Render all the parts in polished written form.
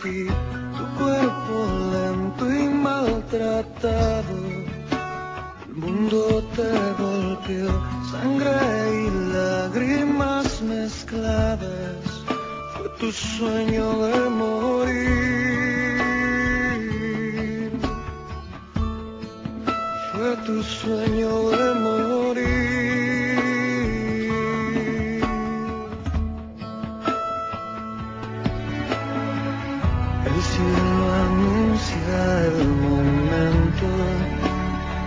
ti, tu cuerpo lento y maltratado. El mundo te golpeó, sangre y lágrimas mezcladas. Fue tu sueño de morir. Fue tu sueño de morir. El cielo anuncia el momento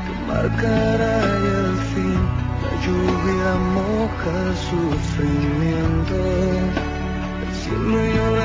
que marcará el fin. La lluvia moja el sufrimiento. El cielo llora